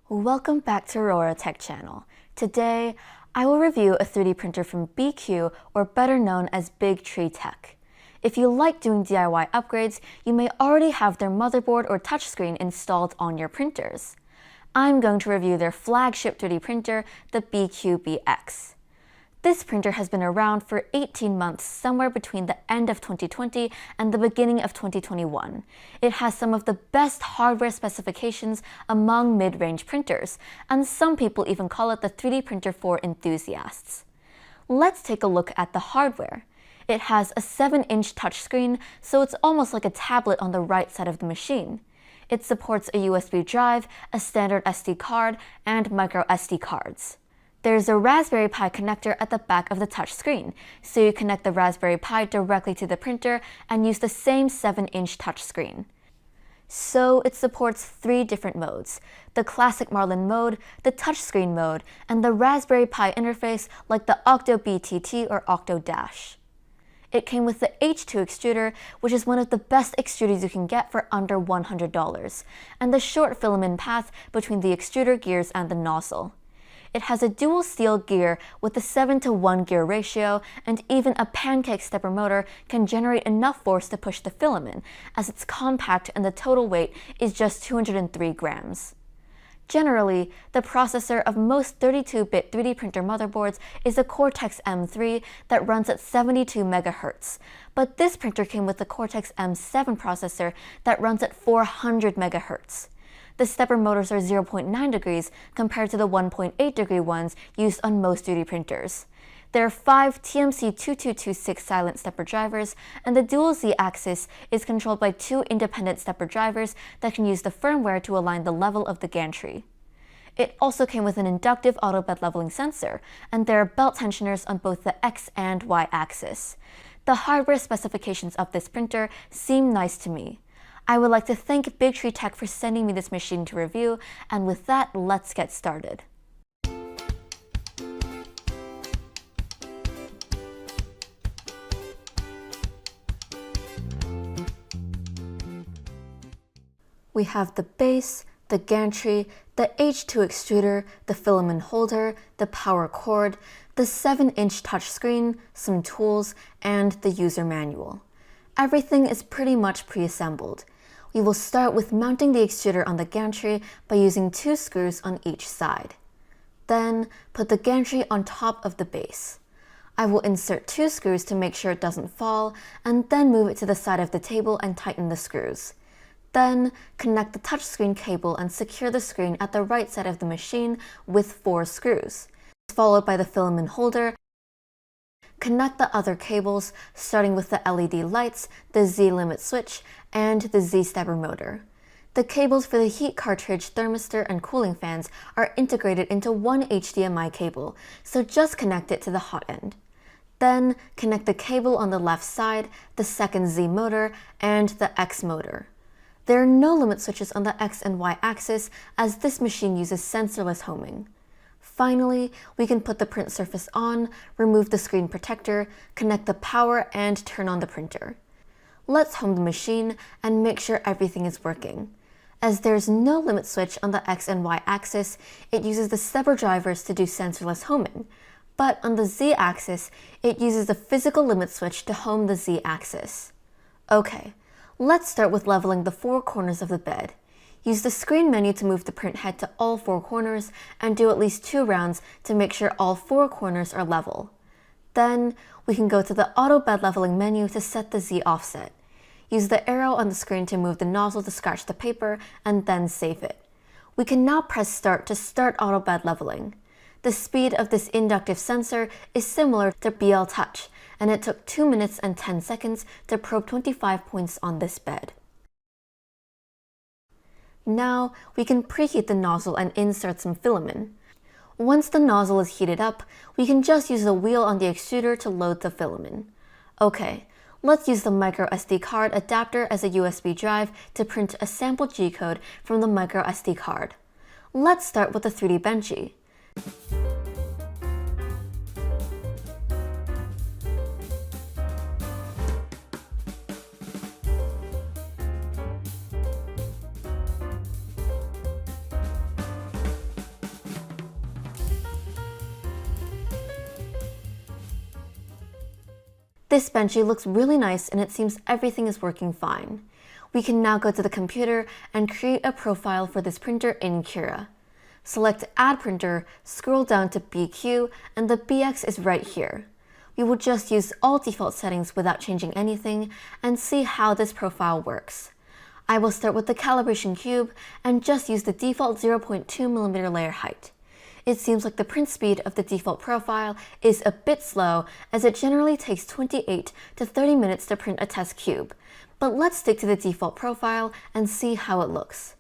Welcome back to Aurora Tech Channel. Today, I will review a 3D printer from BIQU, or better known as Big Tree Tech. If you like doing DIY upgrades, you may already have their motherboard or touchscreen installed on your printers. I'm going to review their flagship 3D printer, the BIQU BX. This printer has been around for 18 months, somewhere between the end of 2020 and the beginning of 2021. It has some of the best hardware specifications among mid-range printers, and some people even call it the 3D printer for enthusiasts. Let's take a look at the hardware. It has a 7-inch touchscreen, so it's almost like a tablet on the right side of the machine. It supports a USB drive, a standard SD card, and micro SD cards. There's a Raspberry Pi connector at the back of the touchscreen, so you connect the Raspberry Pi directly to the printer and use the same 7-inch touchscreen. So it supports 3 different modes: the classic Marlin mode, the touchscreen mode, and the Raspberry Pi interface like the Octo BTT or Octo Dash. It came with the H2 extruder, which is one of the best extruders you can get for under $100, and the short filament path between the extruder gears and the nozzle. It has a dual steel gear with a 7:1 gear ratio, and even a pancake stepper motor can generate enough force to push the filament, as it's compact and the total weight is just 203 grams. Generally, the processor of most 32-bit 3D printer motherboards is a Cortex M3 that runs at 72 MHz, but this printer came with the Cortex M7 processor that runs at 400 MHz. The stepper motors are 0.9 degrees compared to the 1.8 degree ones used on most 3D printers. There are 5 TMC2226 silent stepper drivers, and the dual Z-axis is controlled by 2 independent stepper drivers that can use the firmware to align the level of the gantry. It also came with an inductive auto bed leveling sensor, and there are belt tensioners on both the X and Y axis. The hardware specifications of this printer seem nice to me. I would like to thank Big Tree Tech for sending me this machine to review, and with that, let's get started. We have the base, the gantry, the H2 extruder, the filament holder, the power cord, the 7-inch touchscreen, some tools, and the user manual. Everything is pretty much pre-assembled. We will start with mounting the extruder on the gantry by using 2 screws on each side. Then, put the gantry on top of the base. I will insert 2 screws to make sure it doesn't fall, and then move it to the side of the table and tighten the screws. Then, connect the touchscreen cable and secure the screen at the right side of the machine with 4 screws, followed by the filament holder. Connect the other cables, starting with the LED lights, the Z limit switch, and the Z stepper motor. The cables for the heat cartridge, thermistor, and cooling fans are integrated into one HDMI cable, so just connect it to the hot end. Then, connect the cable on the left side, the second Z motor, and the X motor. There are no limit switches on the X and Y axis, as this machine uses sensorless homing. Finally, we can put the print surface on, remove the screen protector, connect the power, and turn on the printer. Let's home the machine and make sure everything is working. As there's no limit switch on the X and Y axis, it uses the stepper drivers to do sensorless homing. But on the Z axis, it uses the physical limit switch to home the Z axis. Okay, let's start with leveling the 4 corners of the bed. Use the screen menu to move the print head to all 4 corners and do at least 2 rounds to make sure all 4 corners are level. Then, we can go to the auto bed leveling menu to set the Z offset. Use the arrow on the screen to move the nozzle to scratch the paper and then save it. We can now press start to start auto bed leveling. The speed of this inductive sensor is similar to BL Touch, and it took 2 minutes and 10 seconds to probe 25 points on this bed. Now, we can preheat the nozzle and insert some filament. Once the nozzle is heated up, we can just use the wheel on the extruder to load the filament. Okay, let's use the micro SD card adapter as a USB drive to print a sample G-code from the micro SD card. Let's start with the 3D Benchy. This Benchy looks really nice and it seems everything is working fine. We can now go to the computer and create a profile for this printer in Cura. Select Add Printer, scroll down to BIQU, and the BX is right here. We will just use all default settings without changing anything and see how this profile works. I will start with the calibration cube and just use the default 0.2mm layer height. It seems like the print speed of the default profile is a bit slow as it generally takes 28 to 30 minutes to print a test cube, but let's stick to the default profile and see how it looks.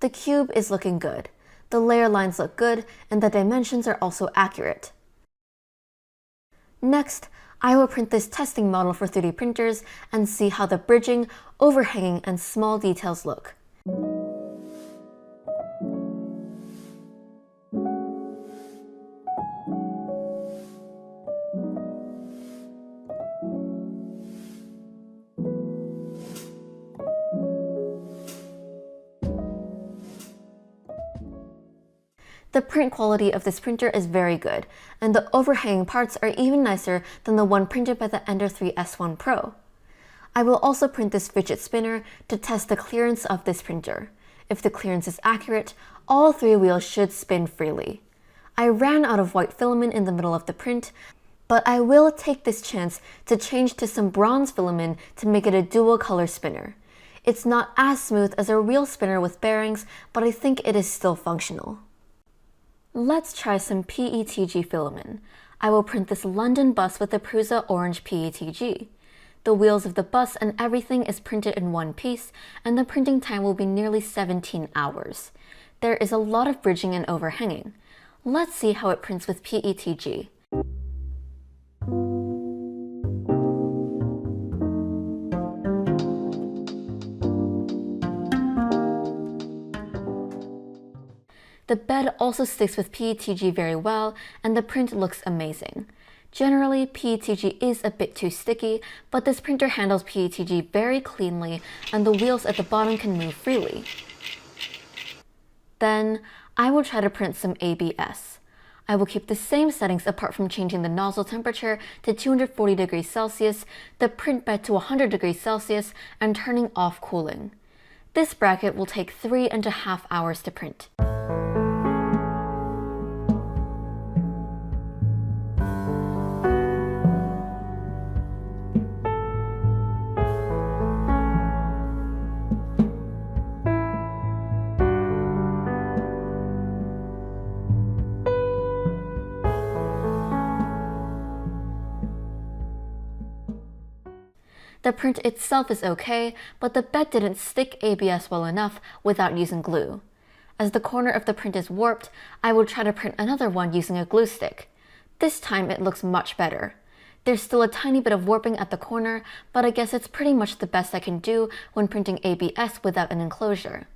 The cube is looking good. The layer lines look good, and the dimensions are also accurate. Next, I will print this testing model for 3D printers and see how the bridging, overhanging, and small details look. The print quality of this printer is very good, and the overhanging parts are even nicer than the one printed by the Ender 3 S1 Pro. I will also print this Fidget spinner to test the clearance of this printer. If the clearance is accurate, all 3 wheels should spin freely. I ran out of white filament in the middle of the print, but I will take this chance to change to some bronze filament to make it a dual color spinner. It's not as smooth as a real spinner with bearings, but I think it is still functional. Let's try some PETG filament. I will print this London bus with the Prusa orange PETG. The wheels of the bus and everything is printed in one piece, and the printing time will be nearly 17 hours. There is a lot of bridging and overhanging. Let's see how it prints with PETG. The bed also sticks with PETG very well, and the print looks amazing. Generally, PETG is a bit too sticky, but this printer handles PETG very cleanly, and the wheels at the bottom can move freely. Then, I will try to print some ABS. I will keep the same settings apart from changing the nozzle temperature to 240 degrees Celsius, the print bed to 100 degrees Celsius, and turning off cooling. This bracket will take 3.5 hours to print. The print itself is okay, but the bed didn't stick ABS well enough without using glue. As the corner of the print is warped, I will try to print another one using a glue stick. This time it looks much better. There's still a tiny bit of warping at the corner, but I guess it's pretty much the best I can do when printing ABS without an enclosure.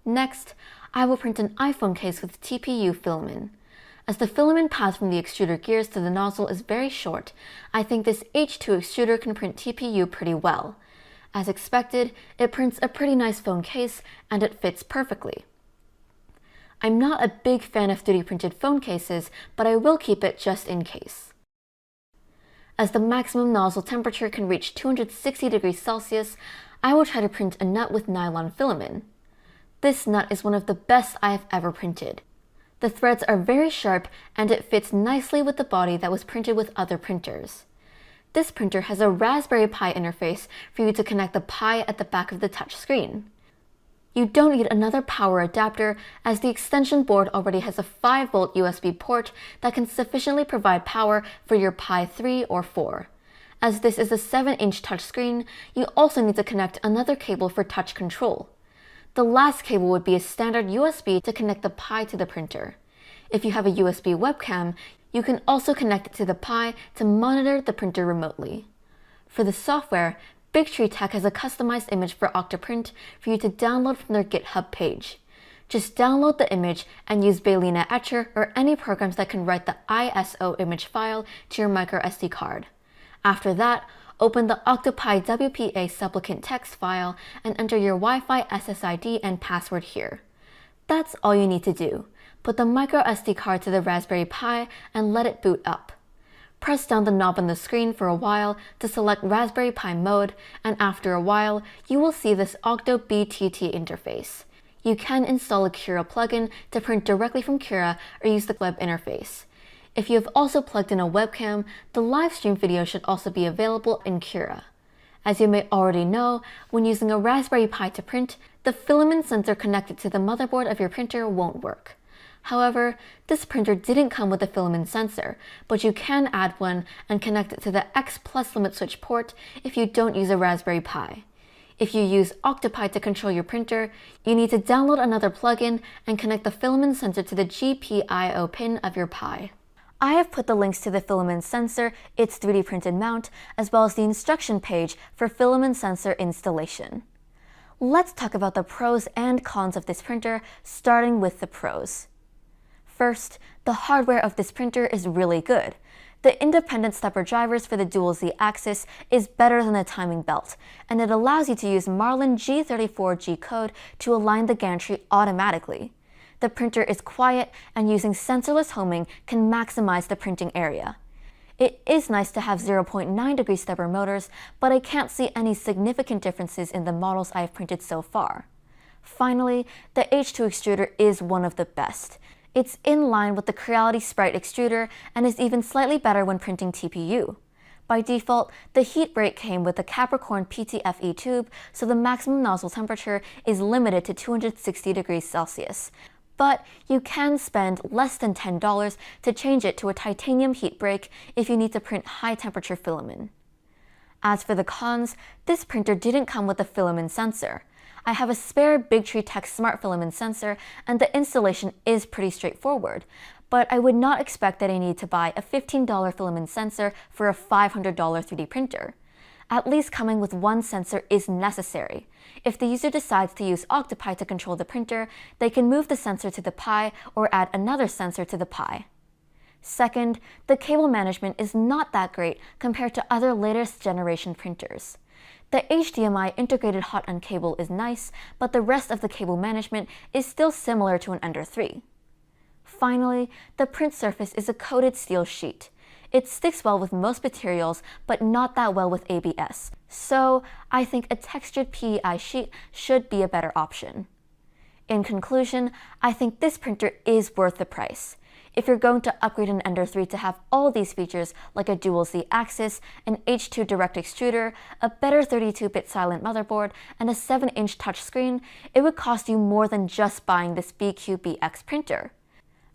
Next, I will print an iPhone case with TPU filament. As the filament path from the extruder gears to the nozzle is very short, I think this H2 extruder can print TPU pretty well. As expected, it prints a pretty nice phone case, and it fits perfectly. I'm not a big fan of 3D printed phone cases, but I will keep it just in case. As the maximum nozzle temperature can reach 260 degrees Celsius, I will try to print a nut with nylon filament. This nut is one of the best I have ever printed. The threads are very sharp, and it fits nicely with the body that was printed with other printers. This printer has a Raspberry Pi interface for you to connect the Pi at the back of the touch screen. You don't need another power adapter, as the extension board already has a 5-volt USB port that can sufficiently provide power for your Pi 3 or 4. As this is a 7-inch touchscreen, you also need to connect another cable for touch control. The last cable would be a standard USB to connect the Pi to the printer. If you have a USB webcam, you can also connect it to the Pi to monitor the printer remotely. For the software, BIQU Tech has a customized image for Octoprint for you to download from their GitHub page. Just download the image and use Balena Etcher or any programs that can write the ISO image file to your microSD card. After that, open the Octopi WPA supplicant text file and enter your Wi-Fi SSID and password here. That's all you need to do. Put the microSD card to the Raspberry Pi and let it boot up. Press down the knob on the screen for a while to select Raspberry Pi mode, and after a while, you will see this Octo BTT interface. You can install a Cura plugin to print directly from Cura or use the web interface. If you have also plugged in a webcam, the live stream video should also be available in Cura. As you may already know, when using a Raspberry Pi to print, the filament sensor connected to the motherboard of your printer won't work. However, this printer didn't come with a filament sensor, but you can add one and connect it to the X+ limit switch port if you don't use a Raspberry Pi. If you use Octopi to control your printer, you need to download another plugin and connect the filament sensor to the GPIO pin of your Pi. I have put the links to the filament sensor, its 3D printed mount, as well as the instruction page for filament sensor installation. Let's talk about the pros and cons of this printer, starting with the pros. First, the hardware of this printer is really good. The independent stepper drivers for the dual Z-axis is better than the timing belt, and it allows you to use Marlin G34G code to align the gantry automatically. The printer is quiet, and using sensorless homing can maximize the printing area. It is nice to have 0.9 degree stepper motors, but I can't see any significant differences in the models I have printed so far. Finally, the H2 extruder is one of the best. It's in line with the Creality Sprite extruder and is even slightly better when printing TPU. By default, the heat break came with the Capricorn PTFE tube, so the maximum nozzle temperature is limited to 260 degrees Celsius. But you can spend less than $10 to change it to a titanium heat break if you need to print high temperature filament. As for the cons, this printer didn't come with a filament sensor. I have a spare BIQU Tech Smart Filament sensor, and the installation is pretty straightforward, but I would not expect that I need to buy a $15 filament sensor for a $500 3D printer. At least coming with one sensor is necessary. If the user decides to use Octopi to control the printer, they can move the sensor to the Pi or add another sensor to the Pi. Second, the cable management is not that great compared to other latest generation printers. The HDMI integrated hot-end cable is nice, but the rest of the cable management is still similar to an Ender 3. Finally, the print surface is a coated steel sheet. It sticks well with most materials, but not that well with ABS, so I think a textured PEI sheet should be a better option. In conclusion, I think this printer is worth the price. If you're going to upgrade an Ender 3 to have all these features like a dual Z-axis, an H2 direct extruder, a better 32-bit silent motherboard, and a 7-inch touchscreen, it would cost you more than just buying this BIQU BX printer.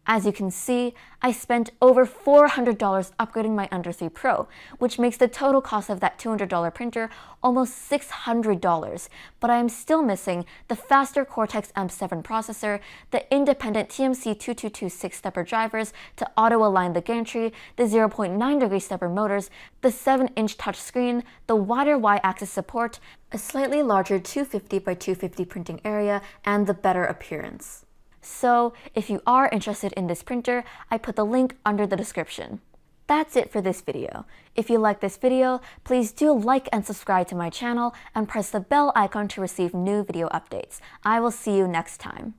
As you can see, I spent over $400 upgrading my Ender 3 Pro, which makes the total cost of that $200 printer almost $600, but I am still missing the faster Cortex-M7 processor, the independent TMC2226 stepper drivers to auto-align the gantry, the 0.9 degree stepper motors, the 7-inch touchscreen, the wider Y-axis support, a slightly larger 250 by 250 printing area, and the better appearance. So, if you are interested in this printer, I put the link under the description. That's it for this video. If you like this video, please do like and subscribe to my channel and press the bell icon to receive new video updates. I will see you next time.